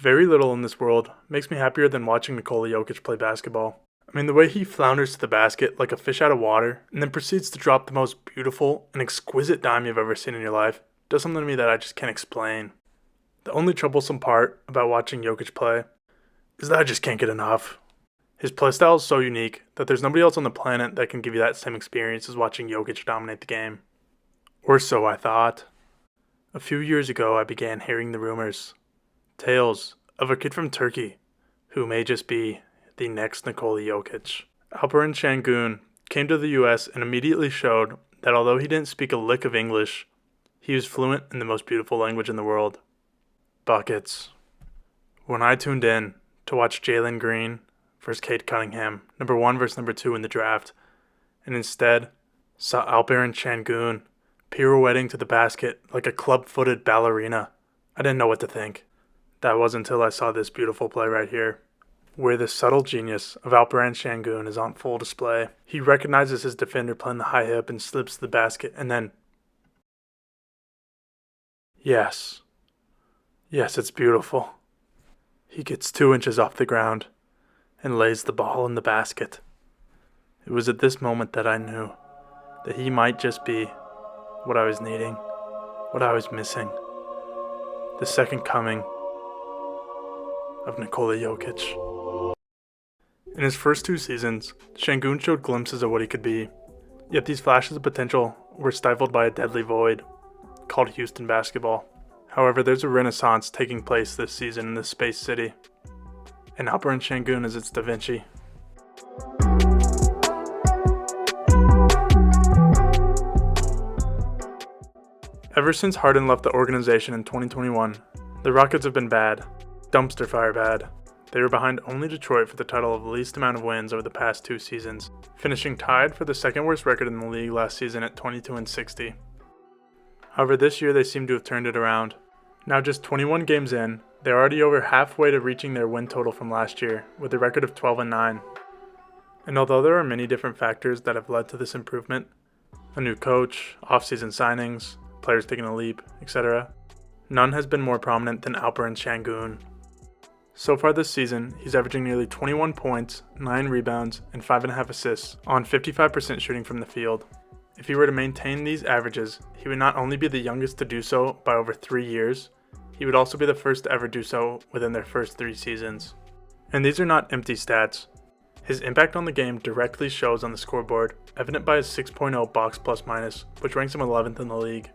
Very little in this world makes me happier than watching Nikola Jokic play basketball. I mean, the way he flounders to the basket like a fish out of water and then proceeds to drop the most beautiful and exquisite dime you've ever seen in your life does something to me that I just can't explain. The only troublesome part about watching Jokic play is that I just can't get enough. His playstyle is so unique that there's nobody else on the planet that can give you that same experience as watching Jokic dominate the game. Or so I thought. A few years ago, I began hearing the rumors. Tales of a kid from Turkey who may just be the next Nikola Jokic. Alperen Sengun came to the US and immediately showed that although he didn't speak a lick of English, he was fluent in the most beautiful language in the world. Buckets. When I tuned in to watch Jalen Green versus Cade Cunningham, number 1 versus number 2 in the draft, and instead saw Alperen Sengun pirouetting to the basket like a club-footed ballerina, I didn't know what to think. That was until I saw this beautiful play right here, where the subtle genius of Alperen Sengun is on full display. He recognizes his defender playing the high hip and slips to the basket, and then... Yes, it's beautiful. He gets 2 inches off the ground and lays the ball in the basket. It was at this moment that I knew that he might just be what I was needing, what I was missing. The second coming of Nikola Jokic. In his first 2 seasons, Sengun showed glimpses of what he could be, yet these flashes of potential were stifled by a deadly void called Houston basketball. However, there's a renaissance taking place this season in this space city, and Alperen Sengun is its Da Vinci. Ever since Harden left the organization in 2021, the Rockets have been bad. Dumpster fire bad. They were behind only Detroit for the title of least amount of wins over the past 2 seasons, finishing tied for the second worst record in the league last season at 22-60. However, this year they seem to have turned it around. Now just 21 games in, they're already over halfway to reaching their win total from last year, with a record of 12-9. And although there are many different factors that have led to this improvement, a new coach, off-season signings, players taking a leap, etc., none has been more prominent than Alperen Sengun. So far this season, he's averaging nearly 21 points, 9 rebounds, and 5.5 assists on 55% shooting from the field. If he were to maintain these averages, he would not only be the youngest to do so by over 3 years, he would also be the first to ever do so within their first 3 seasons. And these are not empty stats. His impact on the game directly shows on the scoreboard, evident by his 6.0 box plus minus, which ranks him 11th in the league.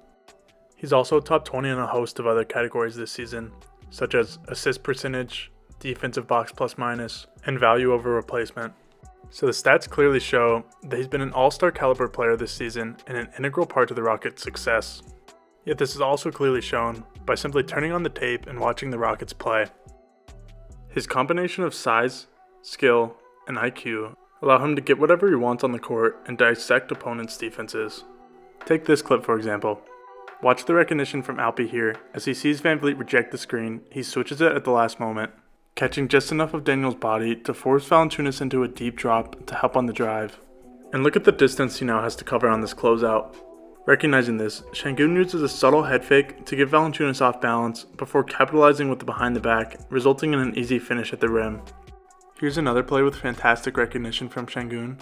He's also top 20 in a host of other categories this season, such as assist percentage, defensive box plus minus, and value over replacement. So the stats clearly show that he's been an all-star caliber player this season and an integral part to the Rockets' success. Yet this is also clearly shown by simply turning on the tape and watching the Rockets play. His combination of size, skill, and IQ allow him to get whatever he wants on the court and dissect opponents' defenses. Take this clip for example. Watch the recognition from Alpy here. As he sees VanVleet reject the screen, he switches it at the last moment, catching just enough of Daniel's body to force Valanciunas into a deep drop to help on the drive. And look at the distance he now has to cover on this closeout. Recognizing this, Sengun uses a subtle head fake to get Valanciunas off balance before capitalizing with the behind the back, resulting in an easy finish at the rim. Here's another play with fantastic recognition from Sengun.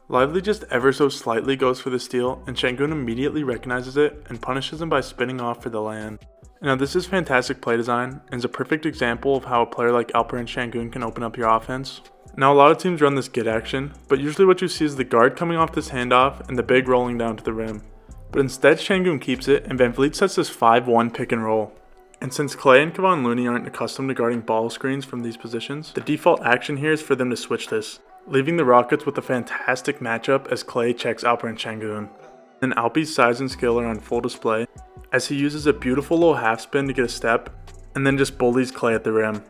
Lively just ever so slightly goes for the steal, and Sengun immediately recognizes it and punishes him by spinning off for the land. Now this is fantastic play design, and is a perfect example of how a player like Alperen Sengun can open up your offense. Now a lot of teams run this get action, but usually what you see is the guard coming off this handoff and the big rolling down to the rim. But instead Sengun keeps it, and VanVleet sets this 5-1 pick and roll. And since Klay and Kevon Looney aren't accustomed to guarding ball screens from these positions, the default action here is for them to switch this, leaving the Rockets with a fantastic matchup as Klay checks Alperen Sengun. And Alpy's size and skill are on full display, as he uses a beautiful little half spin to get a step, and then just bullies Klay at the rim.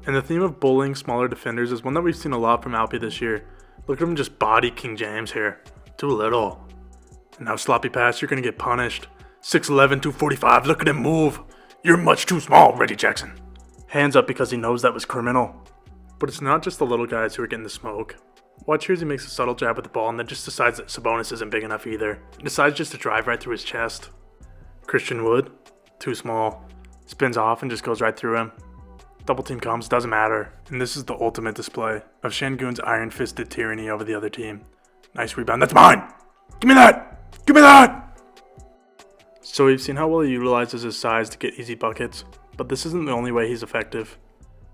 And the theme of bullying smaller defenders is one that we've seen a lot from Alpy this year. Look at him just body King James here. Too little. And now sloppy pass, you're going to get punished. 6'11", 245, look at him move. You're much too small, Reggie Jackson. Hands up because he knows that was criminal. But it's not just the little guys who are getting the smoke. Watch here as he makes a subtle jab at the ball and then just decides that Sabonis isn't big enough either. He decides just to drive right through his chest. Christian Wood, too small. Spins off and just goes right through him. Double team comes, doesn't matter. And this is the ultimate display of Sengun's iron-fisted tyranny over the other team. Nice rebound, that's mine! Give me that! Give me that! So we've seen how well he utilizes his size to get easy buckets, but this isn't the only way he's effective.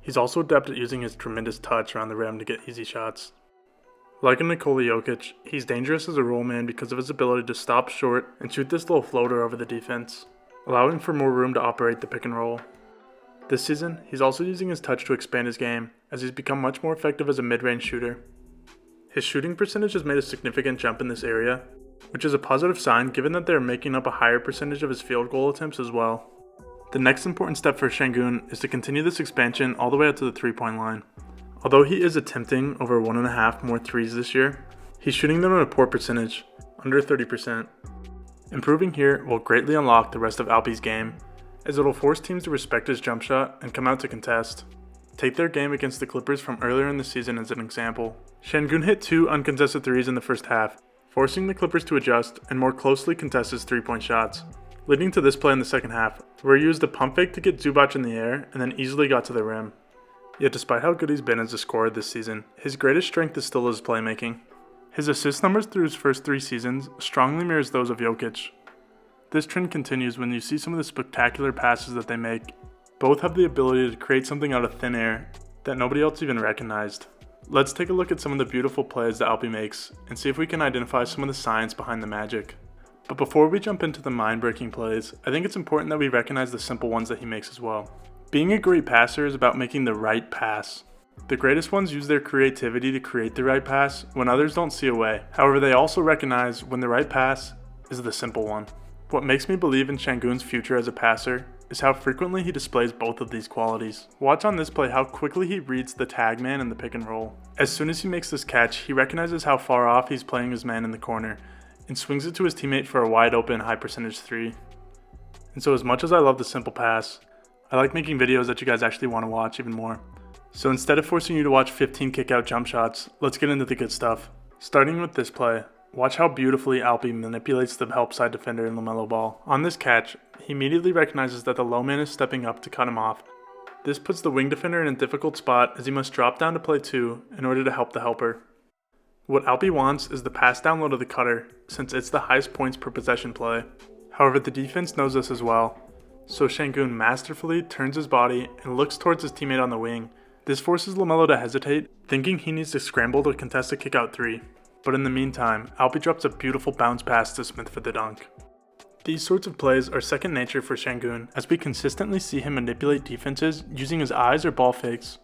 He's also adept at using his tremendous touch around the rim to get easy shots. Like in Nikola Jokic, he's dangerous as a roll man because of his ability to stop short and shoot this little floater over the defense, allowing for more room to operate the pick and roll. This season, he's also using his touch to expand his game, as he's become much more effective as a mid-range shooter. His shooting percentage has made a significant jump in this area, which is a positive sign given that they're making up a higher percentage of his field goal attempts as well. The next important step for Sengun is to continue this expansion all the way out to the 3-point line. Although he is attempting over 1.5 more threes this year, he's shooting them at a poor percentage, under 30%. Improving here will greatly unlock the rest of Alpe's game, as it'll force teams to respect his jump shot and come out to contest. Take their game against the Clippers from earlier in the season as an example. Sengun hit 2 uncontested threes in the first half, forcing the Clippers to adjust and more closely contest his 3-point shots, leading to this play in the second half, where he used a pump fake to get Zubac in the air and then easily got to the rim. Yet despite how good he's been as a scorer this season, his greatest strength is still his playmaking. His assist numbers through his first 3 seasons strongly mirrors those of Jokic. This trend continues when you see some of the spectacular passes that they make. Both have the ability to create something out of thin air that nobody else even recognized. Let's take a look at some of the beautiful plays that Alpe makes and see if we can identify some of the science behind the magic. But before we jump into the mind-breaking plays, I think it's important that we recognize the simple ones that he makes as well. Being a great passer is about making the right pass. The greatest ones use their creativity to create the right pass when others don't see a way. However, they also recognize when the right pass is the simple one. What makes me believe in Sengun's future as a passer is how frequently he displays both of these qualities. Watch on this play how quickly he reads the tag man in the pick and roll. As soon as he makes this catch, he recognizes how far off he's playing his man in the corner and swings it to his teammate for a wide open high percentage 3. And so as much as I love the simple pass, I like making videos that you guys actually want to watch even more. So instead of forcing you to watch 15 kick out jump shots, let's get into the good stuff. Starting with this play, watch how beautifully Alpe manipulates the help side defender in LaMelo Ball. On this catch, he immediately recognizes that the low man is stepping up to cut him off. This puts the wing defender in a difficult spot as he must drop down to play 2 in order to help the helper. What Alpe wants is the pass down low to the cutter, since it's the highest points per possession play. However, the defense knows this as well, so Sengun masterfully turns his body and looks towards his teammate on the wing. This forces LaMelo to hesitate, thinking he needs to scramble to contest a kick-out 3. But in the meantime, Alpe drops a beautiful bounce pass to Smith for the dunk. These sorts of plays are second nature for Sengun, as we consistently see him manipulate defenses using his eyes or ball fakes.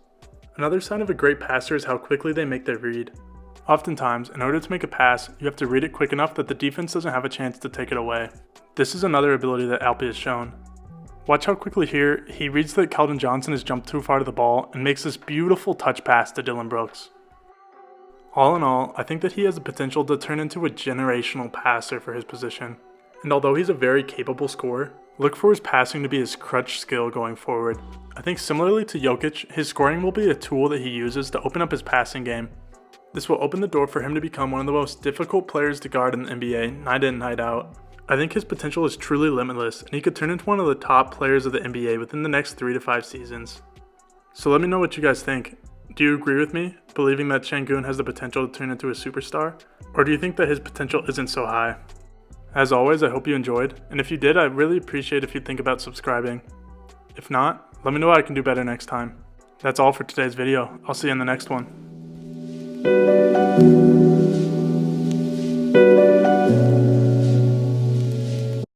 Another sign of a great passer is how quickly they make their read. Oftentimes, in order to make a pass, you have to read it quick enough that the defense doesn't have a chance to take it away. This is another ability that Alpe has shown. Watch how quickly here, he reads that Keldon Johnson has jumped too far to the ball and makes this beautiful touch pass to Dillon Brooks. All in all, I think that he has the potential to turn into a generational passer for his position. And although he's a very capable scorer, look for his passing to be his crutch skill going forward. I think similarly to Jokic, his scoring will be a tool that he uses to open up his passing game. This will open the door for him to become one of the most difficult players to guard in the NBA, night in, night out. I think his potential is truly limitless, and he could turn into one of the top players of the NBA within the next 3 to 5 seasons. So let me know what you guys think. Do you agree with me, believing that Sengun has the potential to turn into a superstar? Or do you think that his potential isn't so high? As always, I hope you enjoyed, and if you did, I'd really appreciate if you'd think about subscribing. If not, let me know how I can do better next time. That's all for today's video. I'll see you in the next one.